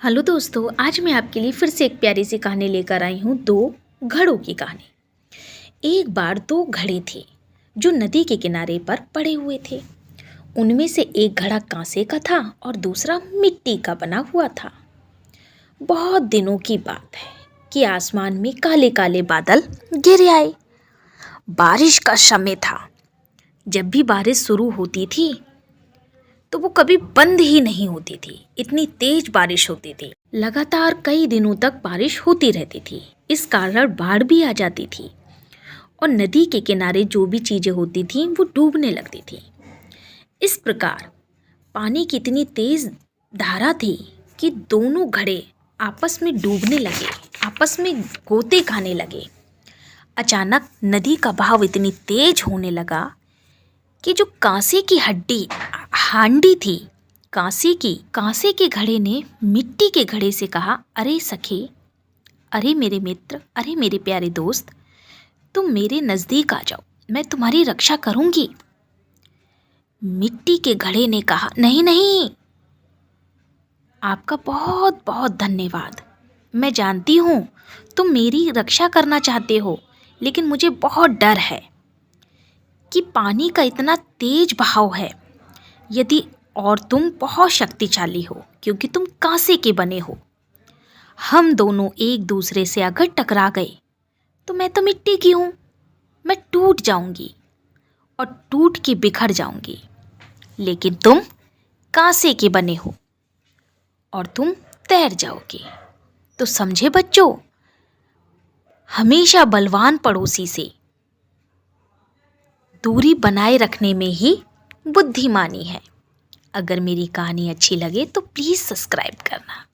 Hello दोस्तों, आज मैं आपके लिए फिर से एक प्यारी सी कहानी लेकर आई हूँ। दो घड़ों की कहानी। एक बार दो घड़े थे जो नदी के किनारे पर पड़े हुए थे। उनमें से एक घड़ा कांसे का था और दूसरा मिट्टी का बना हुआ था। बहुत दिनों की बात है कि आसमान में काले काले बादल घिर आए। बारिश का समय था। जब भी बारिश शुरू होती थी तो वो कभी बंद ही नहीं होती थी। इतनी तेज बारिश होती थी। लगातार कई दिनों तक बारिश होती रहती थी। इस कारण बाढ़ भी आ जाती थी और नदी के किनारे जो भी चीजें होती थीं वो डूबने लगती थी। इस प्रकार पानी की इतनी तेज धारा थी कि दोनों घड़े आपस में डूबने लगे, आपस में गोते खाने लगे। अचानक नदी का बहाव इतनी तेज होने लगा कि जो कांसे की हांडी थी, कांसे के घड़े ने मिट्टी के घड़े से कहा, अरे सखे, अरे मेरे मित्र, अरे मेरे प्यारे दोस्त, तुम मेरे नज़दीक आ जाओ, मैं तुम्हारी रक्षा करूंगी। मिट्टी के घड़े ने कहा, नहीं नहीं, आपका बहुत बहुत धन्यवाद। मैं जानती हूँ तुम मेरी रक्षा करना चाहते हो, लेकिन मुझे बहुत डर है कि पानी का इतना तेज बहाव है। यदि और तुम बहुत शक्तिशाली हो क्योंकि तुम कांसे के बने हो, हम दोनों एक दूसरे से अगर टकरा गए तो मैं तो मिट्टी की हूँ, मैं टूट जाऊंगी और टूट के बिखर जाऊंगी। लेकिन तुम कांसे के बने हो और तुम तैर जाओगे। तो समझे बच्चों, हमेशा बलवान पड़ोसी से दूरी बनाए रखने में ही बुद्धिमानी है। अगर मेरी कहानी अच्छी लगे तो प्लीज़ सब्सक्राइब करना।